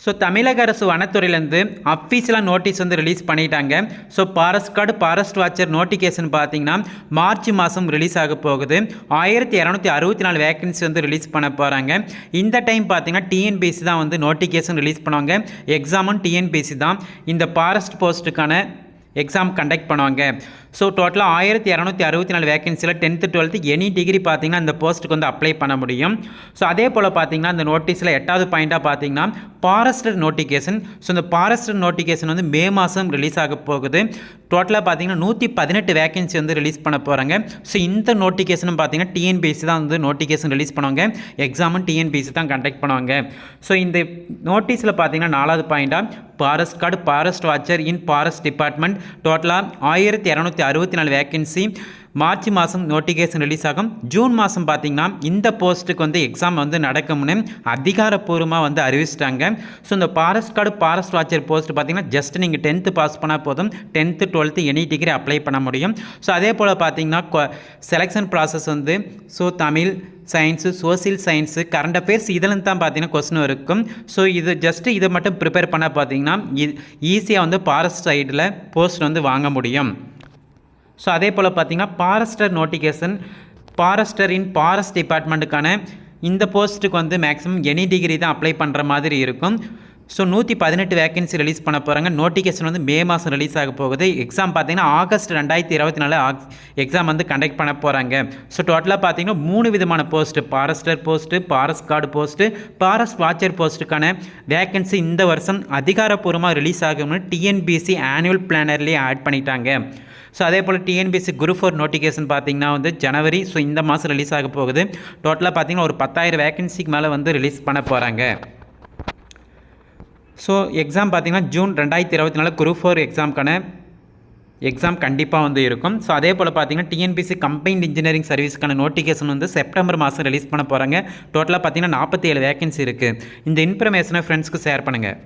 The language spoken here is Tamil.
ஸோ தமிழக அரசு வனத்துறையிலேருந்து அஃபீஷியலாக நோட்டீஸ் வந்து ரிலீஸ் பண்ணிட்டாங்க. So forest card forest watcher notification பார்த்தீங்கன்னா மார்ச் மாதம் ரிலீஸ் ஆக போகுது. 1264 வேகன்சி வந்து ரிலீஸ் பண்ண போகிறாங்க. இந்த டைம் பார்த்தீங்கன்னா டிஎன்பிஎஸ்சி தான் வந்து நோட்டிஃபிகேஷன் ரிலீஸ் பண்ணுவாங்க. எக்ஸாமும் டிஎன்பிஎஸ்சி தான் இந்த ஃபாரஸ்ட் போஸ்ட்டுக்கான எக்ஸாம் கண்டக்ட் பண்ணுவாங்க. ஸோ டோட்டலாக 1264 வேகன்சியில் 10th 12th எனி டிகிரி பார்த்தீங்கன்னா இந்த போஸ்ட்டுக்கு வந்து அப்ளை பண்ண முடியும். ஸோ அதே போல் பார்த்தீங்கன்னா இந்த நோட்டீஸில் 8வது பாயிண்ட்டாக பார்த்தீங்கன்னா ஃபாரஸ்டர் நோட்டிஃபிகேஷன். ஸோ இந்த ஃபாரஸ்டர் நோட்டிஃபிகேஷன் வந்து மே மாதம் ரிலீஸ் ஆக போகுது. டோட்டலாக பார்த்தீங்கன்னா 118 வேகன்சி வந்து ரிலீஸ் பண்ண போகிறாங்க. ஸோ இந்த நோட்டிஃபிகேஷனும் பார்த்தீங்கன்னா டிஎன்பிஎஸ்சி தான் வந்து நோட்டிஃபிகேஷன் ரிலீஸ் பண்ணுவாங்க. எக்ஸாமும் டிஎன்பிஎஸ்சி தான் கண்டக்ட் பண்ணுவாங்க. ஸோ இந்த நோட்டீஸில் பார்த்தீங்கன்னா 4வது பாயிண்ட்டாக ஃபாரஸ்ட் கார்டு ஃபாரஸ்ட் வாட்சர் இன் ஃபாரஸ்ட் டிபார்ட்மெண்ட் டோட்டலாக 1264 வேகன்சி மார்ச் மாதம் நோட்டிஃபிகேஷன் ரிலீஸ் ஆகும். ஜூன் மாதம் பார்த்தீங்கன்னா இந்த போஸ்ட்டுக்கு வந்து எக்ஸாம் வந்து நடக்கும்னு அதிகாரப்பூர்வமாக வந்து அறிவிச்சிட்டாங்க. ஸோ இந்த forest card forest watcher post பார்த்தீங்கன்னா ஜஸ்ட் நீங்கள் 10th பாஸ் பண்ணால் போதும். 10th 12th any degree apply பண்ண முடியும். ஸோ அதே போல் பார்த்தீங்கன்னா செலெக்ஷன் ப்ராசஸ் வந்து Tamil, science, social science, current affairs இதெல்லாம் தான் பார்த்தீங்கன்னா கொஸ்டின் இருக்கும். ஸோ இது ஜஸ்ட்டு இதை மட்டும் ப்ரிப்பேர் பண்ணால் பார்த்தீங்கன்னா ஈஸியாக வந்து ஃபாரஸ்ட் சைடில் போஸ்ட் வந்து வாங்க முடியும். ஸோ அதே போல் பார்த்தீங்கன்னா forester notification forester in forest டிபார்ட்மெண்ட்டுக்கான இந்த போஸ்ட்டுக்கு வந்து மேக்ஸிமம் எனி டிகிரி தான் அப்ளை பண்ணுற மாதிரி இருக்கும். ஸோ 118 வேகன்சி ரிலீஸ் பண்ண போகிறாங்க. நோட்டிஃபிகேஷன் வந்து மே மாதம் ரிலீஸ் ஆக போகுது. எக்ஸாம் பார்த்தீங்கன்னா ஆகஸ்ட் 2024 எக்ஸாம் வந்து கண்டக்ட் பண்ண போகிறாங்க. ஸோ டோட்டலாக பார்த்தீங்கன்னா 3 விதமான post forester post, forest guard post, forest watcher போஸ்ட்டுக்கான வேகன்சி இந்த வருஷம் அதிகாரப்பூர்வமாக ரிலீஸ் ஆகும்னு டிஎன்பிஎஸ்சி ஆனுவல் பிளானர்லேயே ஆட் பண்ணிட்டாங்க. ஸோ அதே போல் டிஎன்பிஎஸ்சி குரூப் 4 நோட்டிஃபிகேஷன் பார்த்தீங்கன்னா வந்து ஜனவரி, ஸோ இந்த மாதம் ரிலீஸ் ஆக போகுது. டோட்டலாக பார்த்தீங்கன்னா ஒரு 10,000 வேகன்சிக்கு மேலே வந்து ரிலீஸ் பண்ண போகிறாங்க. ஸோ எக்ஸாம் பார்த்தீங்கன்னா ஜூன் 2024 குரூப் 4 எக்ஸாம் கண்டிப்பாக வந்து இருக்கும். ஸோ அதே போல் பார்த்தீங்கன்னா டிஎன்பிஎஸ்சி கம்பைன்ட் இன்ஜினியரிங் சர்வீஸ்க்கான நோட்டிஃபிகேஷன் வந்து செப்டம்பர் மாதம் ரிலீஸ் பண்ண போகிறாங்க. டோட்டலாக பார்த்தீங்கன்னா 47 வேகன்சி இருக்குது. இந்த இன்ஃபர்மேஷனை ஃப்ரெண்ட்ஸ்க்கு ஷேர் பண்ணுங்கள்.